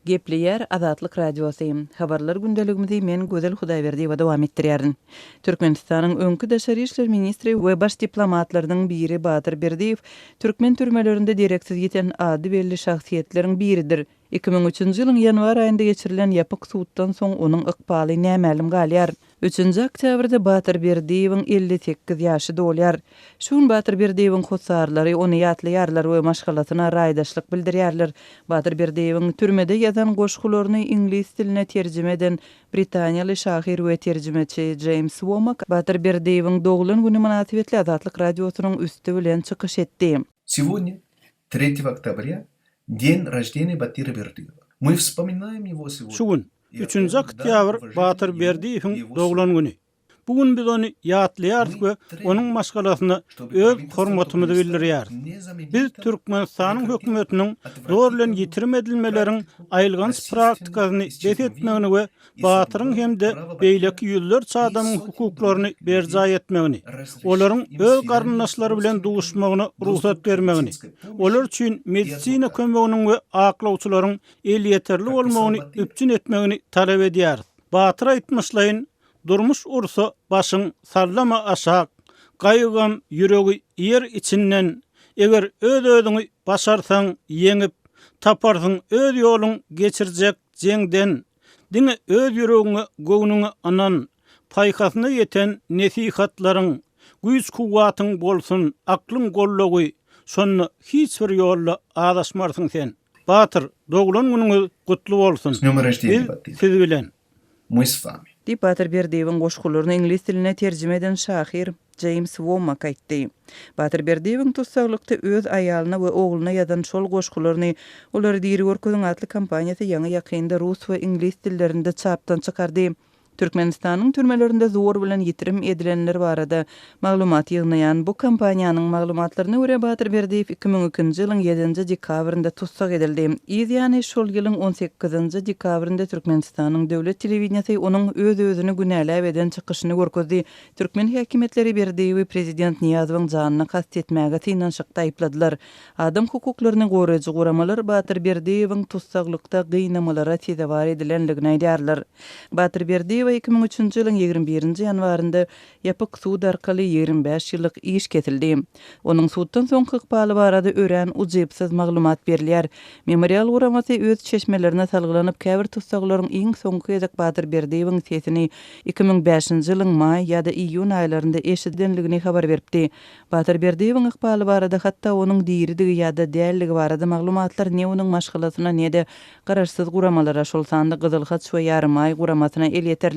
Gepleyer Azatlyk Radiosu. Habarlar gündeligimizi men Gözel Hudaýberdiýewa dowam etdirýärin. Türkmenistanyň öňkü daşary işler ministri we baş diplomatlarynyň biri Batyr Berdiýew türkmen türmelerinde direksiz ýeten ady belli şahsiýetleriň biridir. 2003-nji ýylyň ýanwar aýynda geçirilen ýapyk suwtdan soň onuň ykbaly nämälim galýar. 3-nji oktýabrda Batyr Berdiýewiň 58 ýaşy dolýar. Şun Batyr Berdiýewiň hossarlary ony ýatlaýarlar we maşgalatyna raýdaşlyk bildirýärler. Batyr Berdiýewiň türmede ýazan goşgularyny ingliz tiline terjime eden Britaniýaly şahyr we terjimeçi James Womack Batyr Berdiýewiň dogulun güni münasibetli Azatlyk Radiosynyň üstü bilen çykyş etdi. Сегодня, 3 октября, день рождения Батыра Бердыева. Мы вспоминаем его сегодня. Şugun 3-nji oktýabr Batyr Berdiýewiň doglan güni. Bugün biz onu ýatlaýardyk we onuň maşgalasyna öz hormatymyzy bildirýär. Biz Türkmenistanyň hökümetiniň zor bilen ýitirim edilmeleriň aýylgans praktikasyny etmegini we Batyryň hemde beýleki ýyllarça adamyň hukuklaryny berja etmegini, olaryň öz garyndaşlary bilen duguşmagyna ruhsat bermegini, olar üçin medisina kömeginiň we aklawçylaryň el ýeterli bolmagyny üpçün etmegini talap edýär. Batyr aýtmyşlaýyn, durmuş ursa başın sallama aşak, gaýgam ýüregi yer içinden, eger öz-özüňi başarsaň yeňip, taparsyň öz ýoluň geçirjek jeňden, diňe öz ýüregiňe göwnüňe anan, paýkasyna ýeten nesihatlaryň, güýç kuwatyň bolsun, aklyň gollagy, şonu hiç bir ýolda adaşmarsyň sen. Batyr, doglan günüňiz gutly bolsun. С днём рождения, Батыр. Siz bilen. Мы с вами. Dip Batyr Berdiýewiň goşgularyny ingliz tiline terjime eden şahyr James Womack aýtdy. Batyr Berdiýewiň tutsaglykda öz aýalyna we ogluna ýazan şol goşgularyny olar diýeri görkezin atly kampaniýasy ýaňy ýakynda rus we ingliz tillerinde çapdan çykardy. Türkmenistanyň türmelerinde zor bilen ýitirim edilenler barada maglumat ýygnaýan bu kampaniýanyň maglumatlaryna görä Batyr Berdiýew 2002-nji ýylyň 7-nji dekabrynda tutsak edildi. Ýani şol ýylyň 18-nji dekabrynda Türkmenistanyň döwlet telewizionasy onuň öz-özüni günäläp eden çykyşyny görkezdi. Türkmen häkimetleri Berdiýewi prezident Niýazowyň janyny kast etmäge tynanşykda aýpladylar. Adam hukuklaryny goraýjy guramalar Batyr Berdiýewiň tutsaklykda gynamalara tezewar edilenligini aýdýarlar. Batyr Berdiýew 2003-nji ýylyň 21-nji ýanwarynda ýapyk suwd arkaly 25 ýyllyk iş ketildi. Onuň suwtdan soňky ykbaly barada ören ujypsyz maglumat berilýär. Memorial guramasy öz çeşmelerine salgylanyp käbir tutsaklaryň iň soňky ýazak Batyr Berdiýewiň sesini 2005-nji ýylyň may ýa-da iýun aýlarynda eşidilenligini habar beripdi. Batyr Berdiýewiň ykbaly barada hatda onuň diýeridigi ýa-da dälligi barada maglumatlar ne onuň maşgalasyna ne-de garaşsyz guramalara şol sanda Gyzylhaç we Ýarymay guramasyna el ýeterli.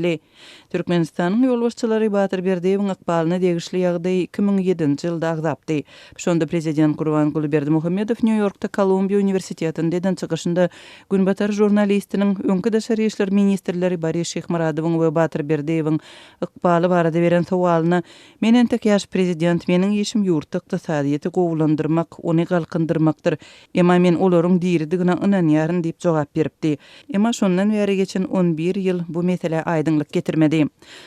Türkmenistanyň ýolbaşçylary Batyr Berdiýewiň ykbalyny degişli ýagdaý 2007-nji ýylda agzapdy. Şonda prezident Gurbanguly Berdimuhammedow New Yorkda Kolumbiýa Universitetinde eden çykyşynda Günbatar jurnalistiniň öňkü daşary işler ministrleri Boris Şehmuradowyň we Batyr Berdiýewiň ykbaly barada beren sowalyna "Men entek ýaş prezident, meniň işim ýurt ykdysadyýety gowulandyrmak, ony galkındyrmakdyr. Emma men olaryň diýeridigine ynanýaryn" diýip jogap beripdi. Emma şondan beri geçen 11 ýyl bu mesele aýdynlyk getirmedi.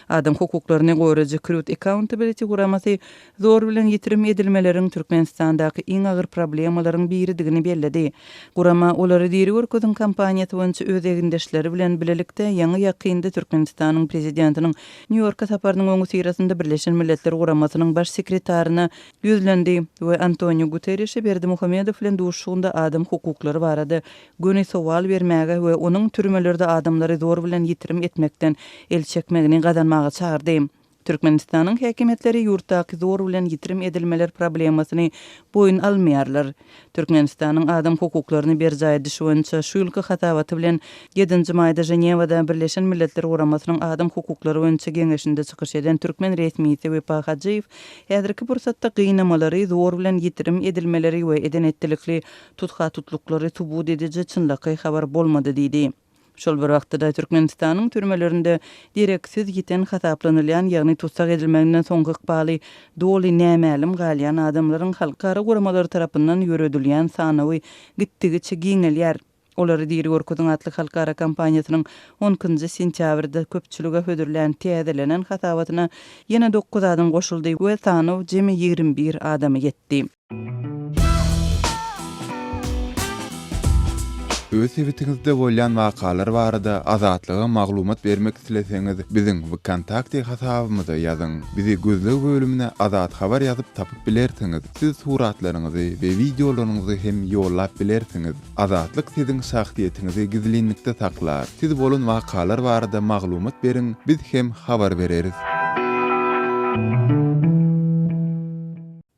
Adam hukuklaryny goraýjy Truth Accountability guramasy zor bilen ýitirim edilmeleriň Türkmenistandaky iň agyr problemalaryň biridigini belledi. Gurama olary diýeri görkezin kampaniýasy boýunça öz egindeşleri bilen bilelikde ýaňy ýakynda Türkmenistanyň prezidentiniň New Yorka saparynyň öňü syrasynda Birleşen Milletler Guramasynyň baş sekretaryna ýüzlendi we Antonio Guterres'e Berdimuhammedow bilen duşugynda adam hukuklary barada göni sowal bermäge we onuň türmelerde adamlary zor bilen ýitirim etmekden el çekmegini gazanmagy çağırdy. Türkmenistanyň häkimetleri ýurtdaky zor bilen ýitirim edilmeler problemasyny boyun almaýarlar. Türkmenistanyň adam hukuklaryny berja edişi boýunça şu ýylky hatawaty bilen 7-nji maýda Jenewada Birleşen Milletler Guramasynyň adam hukuklary boýunça geňeşinde çykyş eden türkmen resmiýeti we Hajaýew häzirki pursatda gynnamalary, zor bilen ýitirim edilmeleri we eden etdilikli tutha-tutluklary tubut edici çynlaky habar bolmady diýdi. Şol bir wagtda Türkmenistanyň türmelerinde direksiz ýiten hasaplanylýan, ýagny tutsak edilmeginden soňky ykbaly doly nämälim galýan adamlaryň halkara guramalary tarapyndan ýöredilýän sanawy gitdigiçe giňelýär. Olary diýeri görkezin atly halkara kampaniýasynyň 10-njy sentýabrda köpçülige hödürlän täzelenen hasabatyna ýene 9 adam goşuldy we sanaw jemi 21 adamy ýetdi. Öz sebetiňizde bolýan wakalar barada azatlyga maglumat bermek isleseňiz, biziň WKontakte hasabymyza ýazyň. Bizi gözlegi bölümine azat habar ýazyp tapyp bilersiňiz. Siz suratlaryňyzy we videolaryňyzy hem ýollap bilersiňiz. Azatlyk siziň şahsiýetiniňizi gizlinlikde saklar. Siz bolan wakalar barada maglumat beriň, biz hem habar bereriz.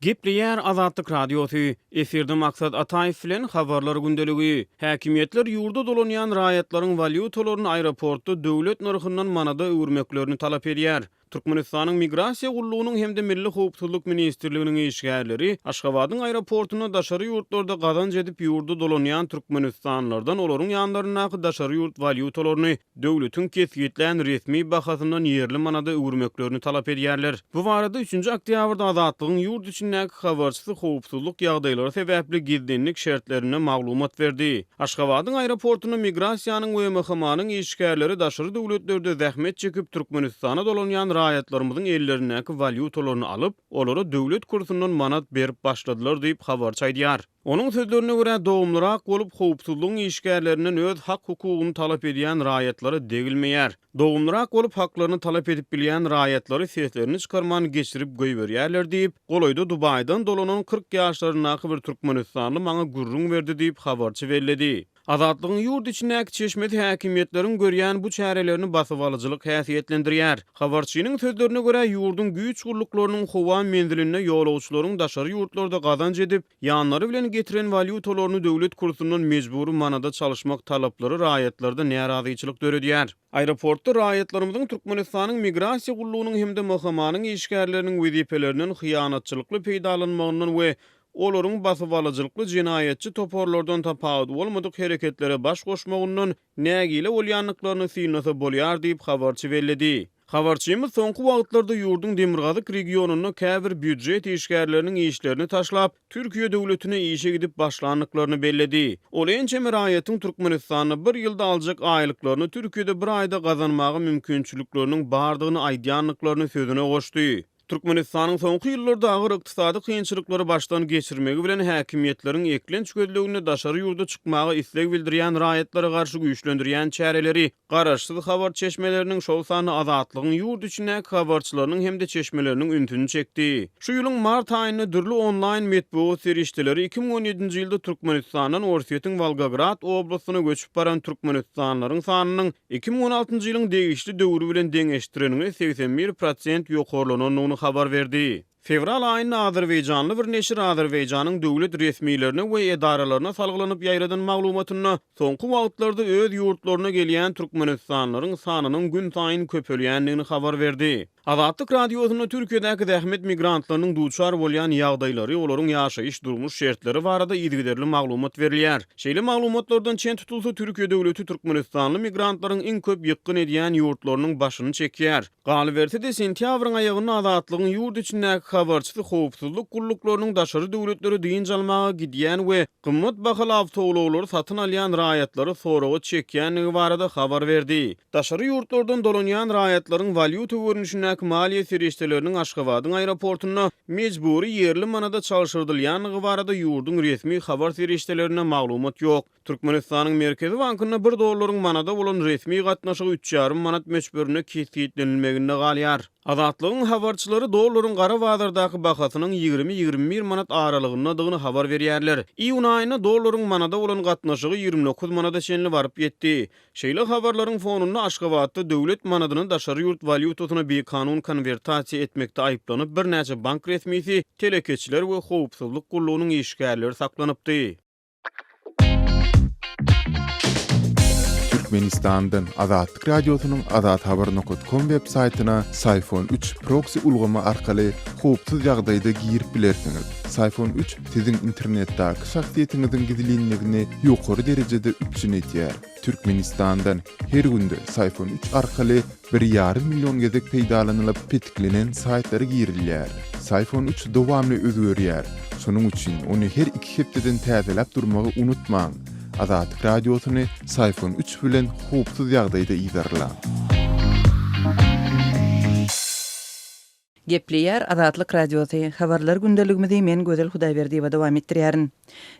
Gepliyer Azatlyk Radiosu, efirde maksat Ataýew bilen habarlar gündeligi. Häkimetler ýurda dolanýan raýatlaryň valyutalaryny aeroportda döwlet narhyndan manada öwürmeklerini talap edýär. Türkmenistanyň Migrasiýa gullugynyň hemde Milli Howpsuzlyk Ministrliginiň işgärleri Aşgabatyň aeroportuna daşary ýurtlarda gazanç edip ýurda dolanýan türkmenistanlardan olaryň ýanlaryna daşary ýurt valyutalaryny döwletiň kesgitlen resmi bahasyndan ýerli manada öwürmeklerini talap edýärler. Bu barada 3 oktýabrda Azatlygyň ýurt içindäki habarçysy howpsuzlyk ýagdaýlary sebäpli gizlenlik şertlerine maglumat berdi. Aşgabatyň aeroportuna Migrasiýanyň we MHManyň işgärleri daşary döwletlerde zähmet çekip Türkmenistana dolanýan raýatlarymyzyň ellerindäki valyutalaryny alyp, olary döwlet kursundan manat berip başladylar diýip habar çaýdýar. Onun sözlerine göre dowumlyrak bolup howpsuzlygyň işgärlerinden öz hak hukugyny talap edýän raýatlary degilmeýär. Dowumlyrak bolup haklaryny talap edip bilýän raýatlary seslerini çykarmany geçirip goýberýärler diýip, Goloýda Dubaýdan dolanan 40 ýaşlarynaky bir türkmenistanly maňa gurrun berdi diýip habarçy belledi. Azatlygyň ýurt içindäki çeşmeli häkimetleriň görýän bu çärelerini basyp alyjylyk häsiýetlendirýär. Habarçynyň sözlerine göre ýurdun güýç gurluklarynyň howa menziline ýolagçylaryň daşary ýurtlarda gazanç edip, ýanlary bilen getiren valyutalaryny döwlet kursundan mejbury manada çalışmak talaplary raýatlarda närazyçylyk döredýär. Aeroportda raýatlarymyzyň Türkmenistanyň Migrasiýa gullugynyň hemde MHManyň işgärleriniň wezipeleriniň hyýanatçylykly peýdalanmagynyň we olaryň basyp alyjylykly jinayetçi toporlardan tapawut bolmadyk hereketlere baş goşmagyndan nägile bolýanlyklaryny synasa bolýar diýip habarçy belledi. Habarçymyz soňky wagtlarda ýurdun Demirgazyk regionuny käbir büdjet işgärleriniň işlerini taşlap, Türkiýe döwletine işe gidip başlandyklaryny belledi. Ol ençe raýatyň Türkmenistanyny bir ýylda aljak aýlyklaryny Türkiýede bir aýda gazanmagy mümkinçilikleriniň bardygyny aýdýanlyklaryny sözüne goşdy. Türkmenistanyň soňky ýyllarda agyr ykdysady kynçylyklary başdan geçirmegi bilen häkimetleriň eklenç gözlegine daşary ýurda çykmagy isleg bildirýän raýatlara garşy güýçlendirýän çäreleri, garaşsyz habar çeşmeleriniň şol sany azatlygyň ýurt içindäki habarçylarynyň hemde çeşmeleriniň üntüni çekdi. Şu ýylyň mart aýyny dürli online medeniýet serişdeleri 2017-nji ýylda Türkmenistandan Orsiýetiň Volgograd oblastyna göçüp baran türkmenistanlaryň sanynyň 2016-njy ýylyň degişli döwrü bilen deňeşdirenini 81% ýokarlananyny habar verdi. Fevral aýyny Azerbaýjanly bir neşir Azerbaýjanyň döwlet resmiýlerini we edaralaryna salgylanyp ýaýradan maglumatyny soňky wagtlarda öz ýurtlaryna gelýän türkmenistanlaryň sanynyň gün saýyn köpelýändigini habar berdi. Azatlyk Radiosyna Türkiýedäki zähmet migrantlarynyň duçar bolýan ýagdaýlary, olaryň ýaşaýyş durmuş şertleri barada ýygyderli maglumat berilýär. Şeýle maglumatlardan çen tutulsa Türkiýe döwleti türkmenistanly migrantlaryň iň köp ýykyn edýän ýurtlarynyň başyny çekýär. Galy berse de sentýabryň aýagyna azatlygyň ýurt içindäki habarçysy howpsuzlyk gulluklarynyň daşary döwletleri diýinç almaga gidýän we gymmat bahaly awtomobilleri satyn alýan raýatlary soragy çekýändigi barada habar berdi. Daşary ýurtlardan dolanýan raýatlaryň valyuta görnüşine maliýe serişdeleriniň Aşgabatyň aeroportuna mejbury ýerli manada çalışdyrylýanyny barada ýurdun resmi habar serişdelerine maglumat ýok. Türkmenistanyň Merkezi bankyna $1 manada bolan resmi gatnaşygy 3,5 manat meçberine kesgitlenilmeginde galýar. Azatlygyň habarçylary dollaryň gara bazardaky bahasynyň 20-21 manat aralygyndadygyny habar berýärler. Iýun aýyna dollaryň manada bolan gatnaşygy 29 manada şenli baryp ýetdi. Şeýle habarlaryň fonunda Aşgabatda döwlet manadyny daşary ýurt valyutasyna bekanun konvertasiýa etmekde aýyplanyp bir näçe bank resmiýeti, telekeçiler we howpsuzlyk gullugynyň işgärleri saklanypdy. Türkmenistan'dan Azatlyk Radiosynyň azathabar.com web saýtyna Sayfon 3 proxy ulgama arkaly howpsuz ýagdaýda girip bilersiňiz. Sayfon 3 siziň internetdäki şahsiýetiniziň gizlinligini ýokary derejede üçin etýär. Türkmenistan'dan her günde Sayfon 3 arkaly 1,5 milyon gezek peýdalanylyp petiklenen saýtlary girilýär. Sayfon 3 dowamly özgörýär. Şonuň üçin ony her 2 hepdeden täzelep durmagy unutmaň. Azatlyk Radiosyny Sayfon 3 bilen howpsuz ýagdaýda ýydarla. Gepleýär Azatlyk Radiosu habarlar gündeligimizi men Gözel Hudaýberdiýew dowam etdirýärin.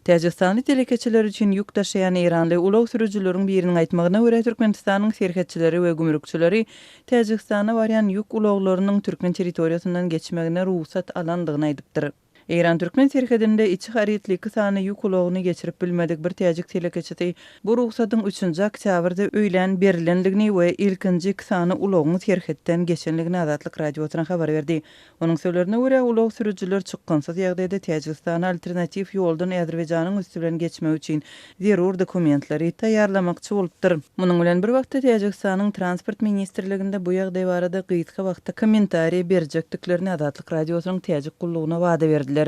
Täjikistany telekeçiler üçin ýük taşıyan Iranly ulug sürüjüleriň biriniň aýtmagyna görä Türkmenistanyň serhetçileri we gümrükçileri Täjikistana barýan ýük uluglarynyň Türkmen territoriýasyndan geçmegine ruhsat alandygyny aýdypdyr. Iran Türkmen serhedinde içi haritlik sany ýük ulugyny geçirip bilmedik bir täjik telekeçisi bu ruhsatyň 3-nji oktýabrda öýlen berilendigini we ilkinji sany ulugyň serhetden geçenligini Azatlyk Radiosyna habar berdi. Onuň sözlerine görä ulug sürüjüler çykkansa ýagdaýda Täjikistana alternativ ýoldan Azerbaýjanyň üstünden geçmek üçin zerur dokumentlary taýýarlamakçy bolupdyr. Munyň bilen bir wagtda Täjikistanyň transport ministrliginde bu ýagdaý barada gyýytka wagtda kommentariýa berjekdiklerini Azatlyk Radiosynyň täjik gullugyna wada berdiler.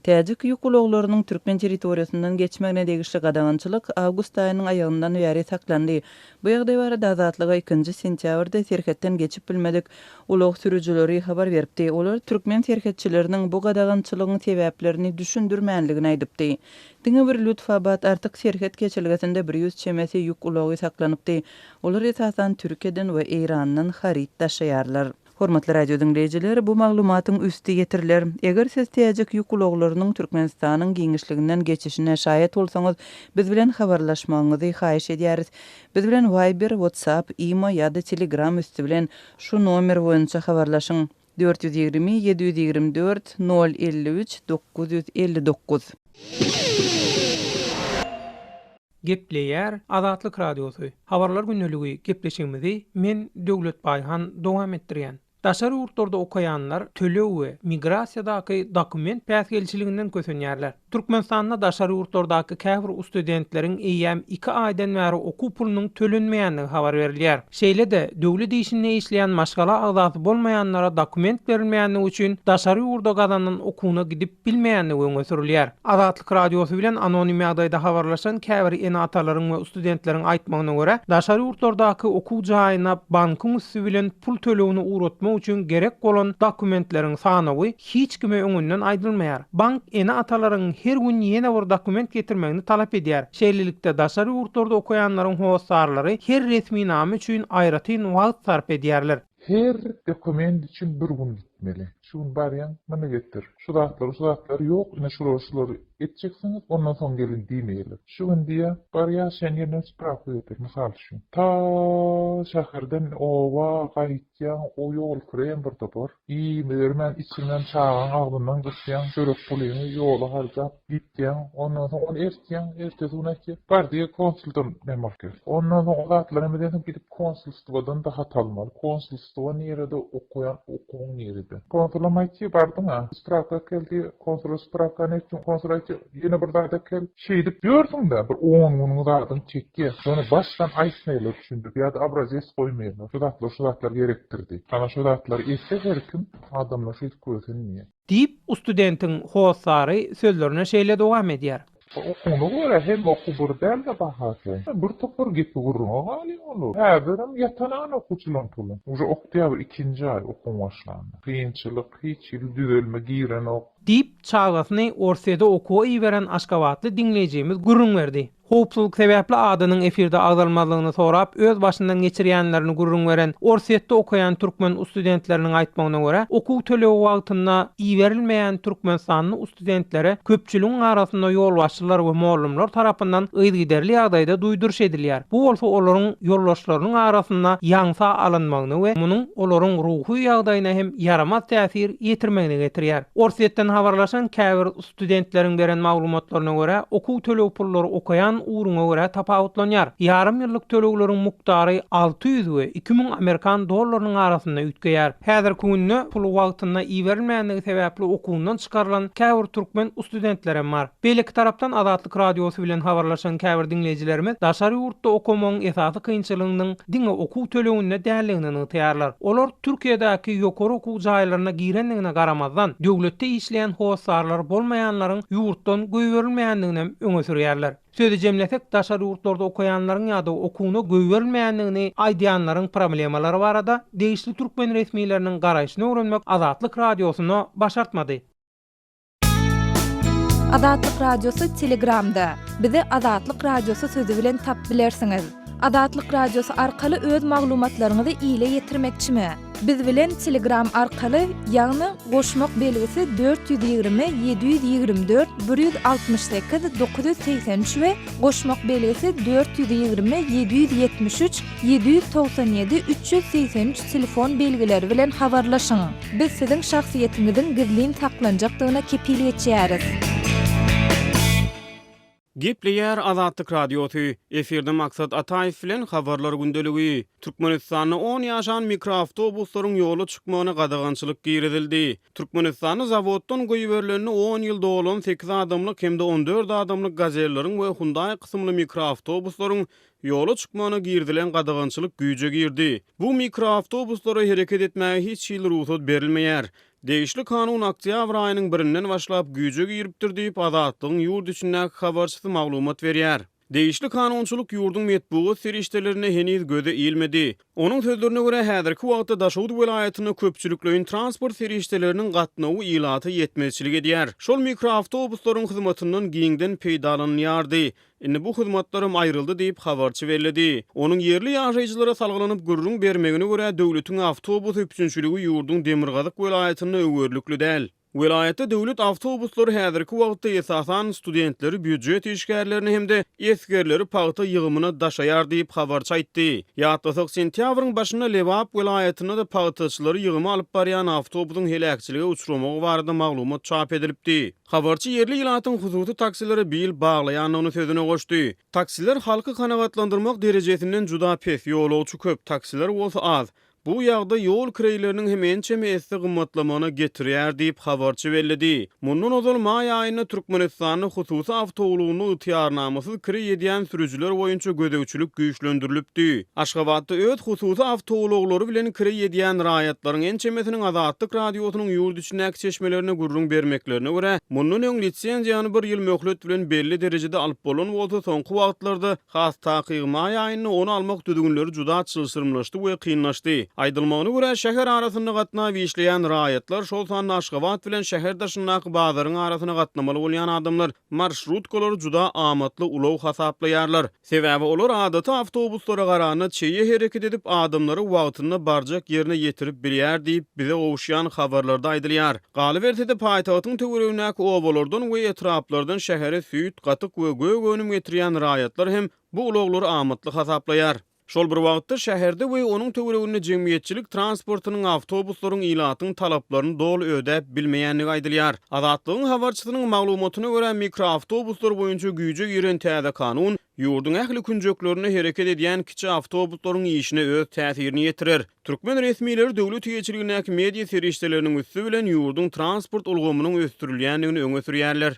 Täjik ýük uluglarynyň Türkmen territoriýasyndan geçmegine degişli gadagançylyk awgust aýynyň aýagyndan bäri saklandy. Bu ýagdaý barada Azatlyk 2-nji sentýabrda serhetden geçip bilmedik ulug sürüjüleri habar beripdi. Olar Türkmen serhetçileriniň bu gadagançylygyň sebäplerini düşündirmänligini aýdypdy. Diňe bir lütfabat artyk serhet geçilgesinde 100 çemesi ýük ulugy saklanypdy. Olar esasan Türkiýeden we Irandan harit taşıýarlar. Hormatly radio dinleyijileri, bu maglumatyň üstü getiriler. Eger siz täjik ýük uluglarynyň Türkmenistanyň giňişliginden geçişine şaýat bolsaňyz, biz bilen habarlaşmaňyzy haýyş edýäris. Biz bilen Viber, WhatsApp, imo ýa-da Telegram üstü bilen şu nomer boýunça habarlaşyň. 420 724 053 959. Gepleýär Azatlyk Radiosu. Habarlar günneligi gepleşigimizi men Döwlet Baýhan dowam etdirýän. Daşary ýurtlarda okaýanlar tölew we migrasiýadaky dokument päsgelçiliginden kösenýärler. Türkmenistanda daşary ýurtlardaky käbir studentleriň eýäm 2 aýdan bäri okuw pulunyň tölenmeýändigi habar berilýär. Şeýle-de döwlet işinde işleýän maşgala agdaty bolmaýanlara dokument berilmeýändigi üçin daşary ýurtda gadanan okuwuna gidip bilmeýändigi öňe sürilýär. Azatlyk Radiosy bilen anonim ýagdaýda habarlaşan käbir ene atalaryň we studentleriň aýtmagyna görä, daşary ýurtlardaky okuw jaýyna bankyň üstü bilen pul төлewini uratmak üçin gerek bolan dokumentleriň sanawy hiç kime öňünden aýdylmaýar. Bank ene atalaryň her gün ýene bir dokument getirmegini talap edýär. Şeýlelikde daşary ýurtlarda okaýanlaryň howsarlary her resmi namy üçin aýratyn wagt sarp edýärler. Her dokument için bir gün gitmeli. Şun baryan bana getir. Şu zatlar yok. Yine şuraları edeceksiniz. Ondan sonra gelin demeyelim. Şu gün diye barya sen yerine sprafı yetir. Misal şu. Ta şahırdan ova kayıtyan o yol kırayan bir topar. İyi müdürmen içinden çağın ağzından gıtyan. Çörek pulini yolu harcap gityan. Ondan sonra onu ertesi unaki. Bar diye konsultan demek ki. Ondan sonra o zatların bir gidip konsulstuvadan da hat almalı. Konsulstuva nerede okuyan okun nerede. Konsulamayti bardım ha. Sprafka geldi. Konsul sprafka ne için konsulatı yine bir daha da gel. Şey edip diyorsun da bir 10 günün zaten çekki. Sonra baştan aysmayla düşündük. Ya da abrazes koymayalım. Şu zatlar gerektirdi. Ana şu zatlar etse her kim adamla şey koysun niye? Diýip studentin howsary sözlerine şeýle dowam edýär. Okunu göre hem oku burdel de bahası. Bir topur gitti gurruna hali olur. Benim yatanan okuçulan tulun. Uca oktyabr 2-nji ay okun başlandı. Kıyınçılık hiç düzelme giren ok. Diýip çağasyny Orse'de okuwa iýeren Aşgabatly dinleýijimiz gurrun berdi. Howpsuzlyk sebäpli adynyň efirde agdalmalygyny sorap öz başyndan geçirýänlerini gurrun beren Orsetde okayan türkmen studentleriniň aýtmagyna görä, okuw tölew wagtyna iýerilmeýän Türkmenistanyň studentlere köpçüligiň arasynda ýolbaşçylar we mollumlar tarapyndan ýygyderli ýagdaýda duýduruş edilýär. Bu bolsa olaryň ýolbaşçylarynyň arasynda ýaňsa alynmagyny we munyň olaryň ruhy ýagdaýyna hem yaramaz täsir ýetirmegine getirýär. Orsetden habarlaşan käbir studentleriň beren maglumatlaryna görä, okuw tölew pullary okayan uruňa görä tapawutlanýar. Yarım ýyllyk төлewleriň muktary 600 we 2000 Amerikan dollarynyň arasynda ütgeýär. Häzir günne pul wagtyna iýerilmänligi sebäpli okuwundan çykarylan käbir türkmen studentlerem bar. Beýleki tarapdan Azatlyk Radiosy bilen habarlaşan käbir dinleýijilerimiz daşary ýurtda okumagyň esasy kynçylygynyň diňe okuw төлewine däliligini ýytýarlar. Olar Türkiýedäki ýokary okuw jaýlaryna girenligine garamazdan döwletde işleýän howsarlar bolmaýanlaryň ýurtdan göýberilmeýänligini öňe sürýärler. Sözü jemlesek daşary ýurtlarda okaýanlaryň ýa-da okuwuna göýberilmeýänligini aýdýanlaryň problemalary barada degişli türkmen resmiýetleriniň garaýşyny öwrenmek Azatlyk Radiosyna başartmady. Azatlyk Radiosu Telegramda. Bizi Azatlyk Radiosu sözü bilen tap bilersiňiz. Adatlyk radiosu arkaly öz maglumatlaryňyzy ýyle ýetirmekçimi? Biz bilen Telegram arkaly ýagny goşmak belgisi 420 724 168 983 we goşmak belgisi 420 773 797 383 telefon belgileri bilen habarlaşyň. Biz siziň şahsiýetiňiziň gizlin taklanjakdygyna kepil etýäris. Gepleýär Azatlyk radiosu. Eferde maksat Ataýew bilen habarlar gündeligi. Türkmenistanyň 10 ýaşan mikroawtobuslaryň ýola çykmagyna gadagançylyk giridildi. Türkmenistanyň zawoddan goýberlerini 10 ýyl dolan 8 adamlyk hemde 14 adamlyk gazellaryň we Hyundai kysymly mikroawtobuslaryň ýola çykmagyna girdilen gadagançylyk güýje girdi. Bu mikroawtobuslara hereket etmäge hiç ýyl ruhsat berilmeýär. Değişli kanun oktyabr aýynyň 1-inden başlap güýje giripdir diýip Azatlygyň ýurt içindäki habarçysy maglumat berýär. Değişli kanunçylyk ýurdun metbuat serişdelerine heniz göze ilmedi. Onun sözlerine göre häzirki wagtda Daşowut welaýatyny köpçüliklerin transport serişdelerinin gatnawy ilaty yetmezçilik edýär. Şol mikroawtobuslaryň hyzmatyndan giňden peýdalanýardy. Indi bu hyzmatlarym aýryldy diýip habarçy berildi. Onun yerli ýaşaýjylara salgylanyp gurrun bermegine göre döwletiň awtobus öpçünçiligi ýurdun Demirgazyk welaýatyny öwürlükli däl. Welaýatda döwlet awtobuslary häzirki wagtda esasan studentleri, büdjet işgärlerini hemde esgerleri paýta ýygymyna daşaýar diýip habarçy aýtdy. Ýatlasak sentýabryň başyna Lewap welaýatyna da paýtaçylary ýygymy alyp barýan awtobusyň helakçylyga uçurmagy barada maglumat çap edilipdi. Habarçy yerli ýylatyň hususy taksilere bil baglaýanyny sözüne goşdy. Taksiler halky kanagatlandyrmak derejesinden juda pes, ýolawçy köp, taksiler bolsa az. Bu ýagda ýol kireyleriniň hemençe mesle gymmatlamagyna getirýär diýip habarçy bellädi. Mundan ozal maý aýyna Türkmenistanyň hususy awtowulugyny ýetýärnamasyz kire edýän sürüjiler boýunça gödegçilik güýçlendirilipdi. Aşgabatda öz hususy awtowuluglary bilen kire edýän raýatlaryň ençemesiniň Azatlyk radiosynyň ýurt içindäki çeşmelerine gurrun bermeklerine göre mundan öň litsenziýany 1 ýyl möhlet bilen belli derejede alyp bolan bolsa soňky wagtlarda has takygy maý aýyny onu almak düdügünleri juda çylsyrmlaşdy we kynlaşdy. Aýdylmagyna görä şäher arasynda gatnap işleýän raýatlar şol sany Aşgabat bilen şäher daşyndaky bazaryň arasyna gatnamaly bolýan adamlar marşrutkalar juda amatly ulaw hasaplaýarlar. Sebäbi olar adaty awtobuslara garana çeýe hereket edip adamlary wagtyna barjak ýerine ýetirip bilýär diýip bize owuşýan habarlarda aýdylýar. Galyp ertede paýtagyň töweregindäki obalardan we etraplardan şähere süýt, gatyk we gögönüm getirýän raýatlar hem bu ulawlary amatly hasaplaýar. Şol bir wagtda şäherde we onuň töwereginde jemgyýetçilik transportunyň awtobuslaryň ilatyň talaplaryny dol ödäp bilmeýänligi aýdylýar. Azatlygyň habarçysynyň maglumatyna görä mikroawtobuslar boýunça güýje giren täze kanun ýurdun ähli künjeklerini hereket edýän kiçi awtobuslaryň işine öz täsirini ýetirer. Türkmen resmiýetleri döwlet ýetirigindäki media serişdeleriniň üstü bilen ýurdun transport ulgamynyň ösdürilýändigini öňe sürýärler.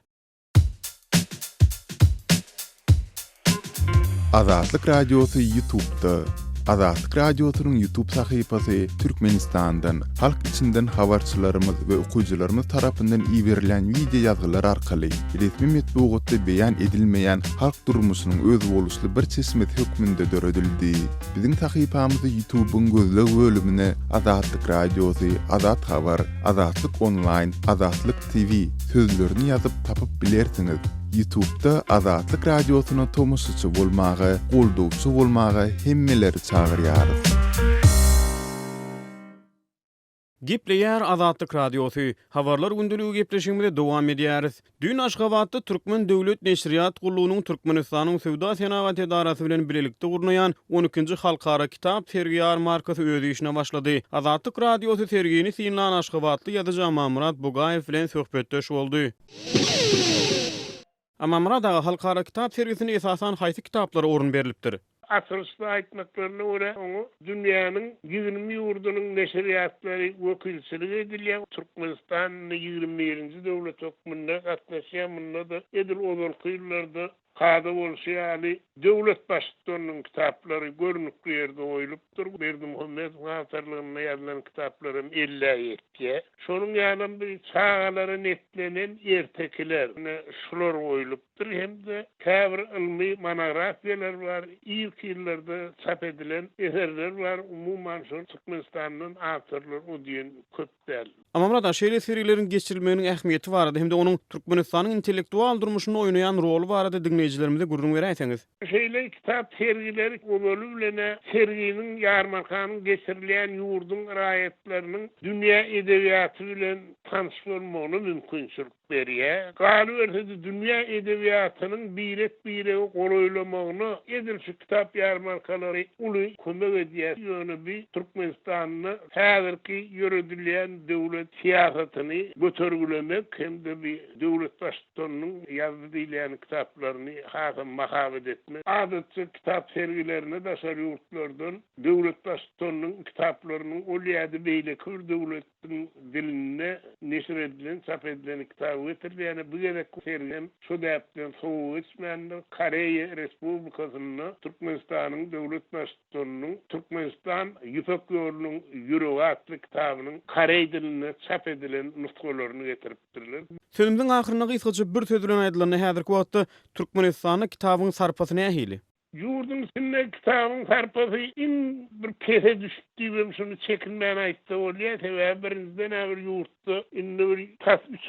Azatlyk radiosu YouTube'da. Azatlyk radiosynyň YouTube sahypasy Türkmenistandan, halk içinden habarçylarymyz we okuyjylarymyz tarapyndan iýerilen video ýazgylar arkaly resmi metbuatda beýan edilmeýän halk durmuşynyň öz boluşly bir çeşmet hökmünde döredildi. Biziň sahypamyzy YouTube'un gözleg bölümine Azatlyk radiosu, Azat habar, Azatlyk online, Azatlyk TV sözlerini ýazyp tapyp bilersiňiz. YouTube'da Azatlyk radiosyna tomoşçy bolmagy, goldowçy bolmagy hemmeleri çagyrýarys. Gepleýär Azatlyk radiosu. Habarlar gündeligi gepleşigimizde dowam edýäris. Dün Aşgabatda Türkmen Döwlet Neşriýat Gullugynyň Türkmenistanyň Sowda Senagat Edarasy bilen birlikde gurnaýan 12-nji halkara kitap sergiýar markasy öz işine başlady. Azatlyk radiosu sergini synlan Aşgabatly ýazyjy Mamrat Bugaýew bilen söhbetdeş boldy. Amamrada halkara kitap sergisine esasan haýsy kitaplara orun berilipdir? Asrysy aýtmaklaryna görä oňa dünýäniň 20 ýurdunyň neşriýatlary wekilçiligi edilýän Türkmenistanyň 21-nji döwlet hökmünde gatnaşýan munda da edil ozal kıyırlarda kada bolşýaly döwlet başçylarynyň kitaplary görnükli ýerde goýulypdyr. Berdimuhammed Gafarlygyň ýazylan kitaplarym 57. Şonuň ýanynda bir çağalara netlenen ertekiler, şular goýulypdyr. Hemde käbir ilmi monografiýalar bar, ilk ýyllarda çap edilen eserler bar. Umumyň şol Türkmenistanyň awtorlary o diýen köp däl. Amma burada şeýle serilerin geçirilmeginiň ähmiýeti barada hem-de onuň Türkmenistanyň intellektual durmuşyna oýnaýan rolu barada dinleýijilerimize gurrun beräýsiňiz. Şeýle kitap sergileri bolu bilen serginiň ýarmarkanyň geçirilýän ýurdun raýatlarynyň dünýä edebiýaty bilen tanış bolmagyna mümkinçilik berýär. Galy berse dünýä edebiýatynyň bire golaýlamagyna edilşi kitap ýarmarkalary uly kömek edýär. Ýöne bir Türkmenistanyň häzirki ýöredilýän döwlet siýasatyny götergilemek hem-de bir döwlet başçylarynyň ýazdylan kitaplaryny hakym mahabat etmek. Adatça kitap sergilerine daşar ýurtlardan döwlet başçylarynyň kitaplarynyň olýady beýle kür döwletiň diline neşir edilen, çap edilen kitap getirdi. Yani bu gerek sergim şu däpden soğuk içmende Koreýa Respublikasyna Türkmenistanyň döwlet başçylarynyň Türkmenistan ýüpek ýolunyň ýüregi atly kitabynyň Korey diline çap edilen nuskalaryny getiripdirler. Sözümizin ahyryna gysgaça bir söz bilen aýdylan häzirki wagtda Türkmenistanyň kitabyň sarpasyna ähili. Yurdun içinde kitabın sarpası in bir kese düştüğüm şunu çekinmeyen ayette oluyor. Sebep birinizden bir yurtta indi bir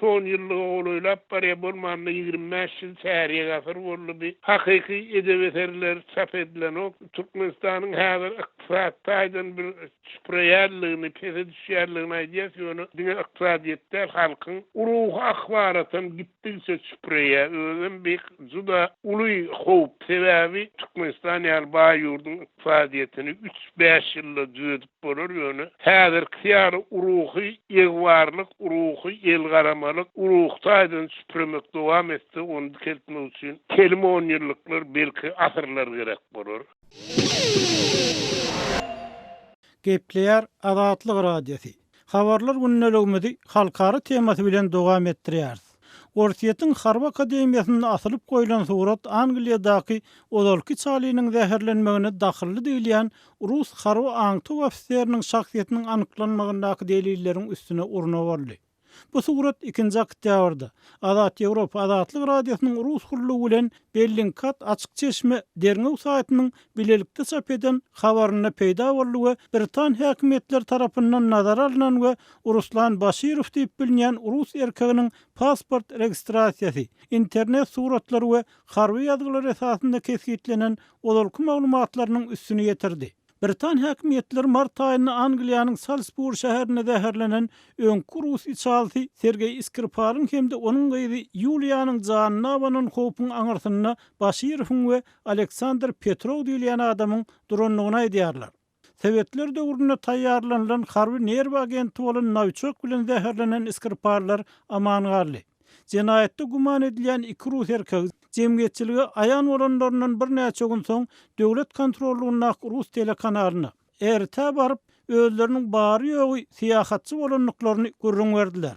son yıllık oğluyla paraya bulmanla 25 yıl çeyreğe gafır oldu bir hakiki edebi çap edilen o Türkmenistan'ın hazır iktisattaydan bir şüpreyerliğini, pese düşerliğini aydiyasyonu dünya iktisadiyette halkın uruhu akbaratın gittikçe şüpreye öyle bir zuda uluy hop sebebi Türkmenistan ýalba ýurdun iktisadiyetini 3-5 ýylda düzedip bolar ýöne. Häzir kiyar uruhy, ýegwarlyk, uruhy, elgaramalyk, uruhtaýdan süpürmek dowam etse, onu keltmek üçin kelime 10 ýyllyklar, belki asyrlar gerek bolar. Gepleýär Azatlyk radiosi. Habarlar günnelegmedi halkary temasy bilen dowam etdirýär. Orsiýetiň Harp Akademiýasyna asylyp goýulan surat Angliýadaky odalky çalynyň zäherlenmegine dahilli diýilýän Rus harp aňty ofisleriniň şahsiýetiniň anyklanmagyndaky delilleriň üstüne urna boldy. Bu surat 2-nji oktýabrda Azat Ýewropa Azatlyk radiosynyň Rus hurlugy bilen Bellingcat açyk çeşme derňew saýtynyň bilelikde çap eden habaryna peýda boldy we Britan häkimetleri tarapyndan nazara alynan we Ruslan Başyrow diýip bilinýän Rus erkeginiň pasport registrasiýasy, internet suratlary we harby ýazgylar esasynda kesgitlenen odalky maglumatlarynyň üstüne ýetirdi. Britan häkimetleri mart aýynda Angliýanyň Salisbury şäherine zäherlenen öňkü Rus içalty Sergey Skripal'yň hem-de onuň gyzy Yuliýanyň janyna abanan hopyň aňyrsyna Başyrowyň we Aleksandr Petrov diýilýän adamyň duranlygyny aýdýarlar. Sowetler döwründe taýýarlanan harby nerw agenti bolan Novichok bilen zäherlenen Skripallar aman garly. Cinayetde guman edilýän 2 Rus erkegi jemgyýetçiligi aýan bolanlarynyň bir näçe gün soň döwlet kontrollugyna Rus telekanalyna ertä baryp özleriniň bary ýogy syýahatçy bolanlyklaryny gurrun berdiler.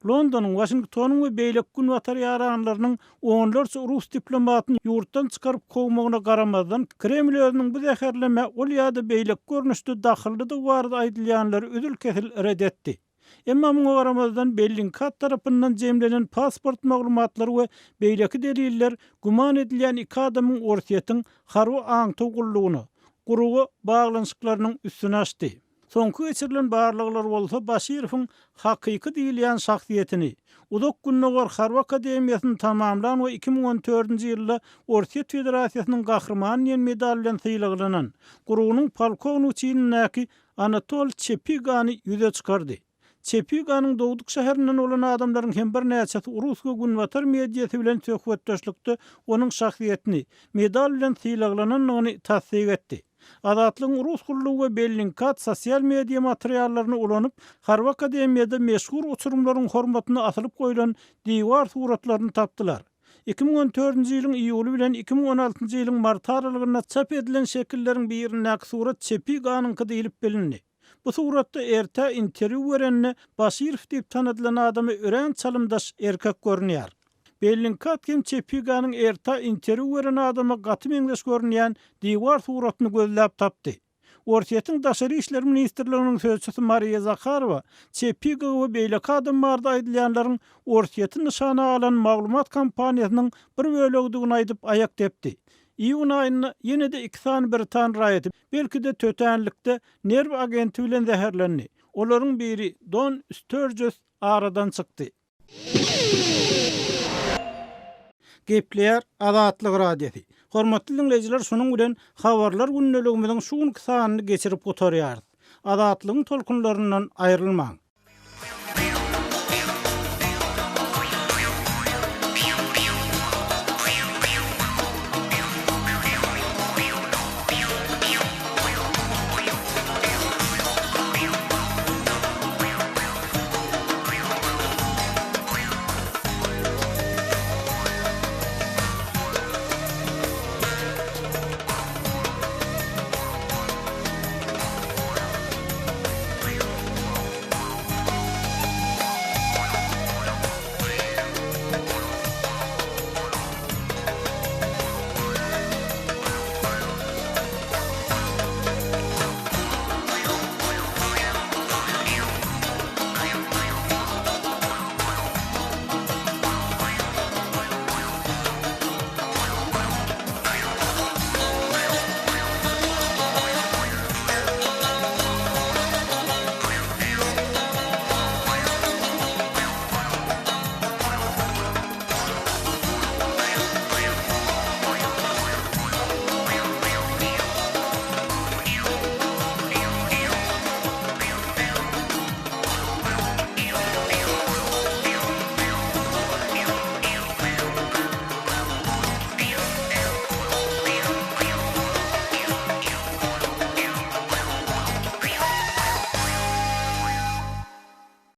Londonyň, Washingtonyň we beýlek gün watar ýaranlarynyň onlarça Rus diplomatyny ýurtdan çykaryp kowmagyna garamazdan Kreml özüniň bu zäherleme ol ýa-da beýlek görnüşde dahillydy barada aýdylýanlary ödül kesil redetdi. Emma muňa garamazdan Bellingcat tarapyndan jemlenen pasport maglumatlary we beýleki deliller guman edilýän 2 adamyň orsiýetiň harby aňty gullugyny, gurugy baglanyşyklarynyň üstüne açdy. Soňky geçirilen barlyklar bolsa Başyrowyň hakyky diýilýän şahsiýetini, udak günnäger Harp Akademiýasyny tamamlan we 2014-nji ýylda Orsiýet Federasiýasynyň gahrman ýen medal bilen syýlagylanan gurugynyň polkownikiňki Anatol Chepigany ýüze çykardy. Chepiganyň dowduk şäherinden olan adamlaryň hem bir näçesi Rusga günwatar mediýasy bilen söhbetdeşlikde onuň şahsiýetini medal bilen syýlaglanyny tasdiq etdi. Azatlygyň Rus hurlugy we Bellingcat sosial media materiallaryny ulanyp Harp Akademiýada meşhur uçurumlaryň hormatyna asylyp goýulan diýwar suratlaryny tapdylar. 2014-nji ýylyň iýuly bilen 2016-njy ýylyň mart aralygyna çap edilen şekilleriň birindäki surat Chepiganyňky diýilip bilindi. Bu suratda ertä interwýu berenne Başyrow diýip tanadylan adamy ören çalymdaş erkek görünýär. Bellingcat hem Chepiganyň ertä interwýu beren adama gaty meňdeş görünýän diýwar suratyny gözläp tapdy. Orsiýetiň daşary işler ministrliginiň sözçüsi Mariya Zakharova Chepiga we beýleki adamlarda aýdylýanlaryň orsiýeti nyşana alan maglumat kampaniýasynyň bir bölegdigini aýdyp aýak depdi. İýun aýyna ýene-de 2 san Britan raýaty belki de tötänlikde nerw agenti bilen zäherlendi. Olaryň biri Don Sturges aradan çykdy. Gepler Azatlyk radiosi. Hormatly dinleyijiler, şonuň bilen habarlar gündeligimiziň şu günkü sanyny geçirip oturýar. Azatlygyň tolkunlaryndan aýrylmaň.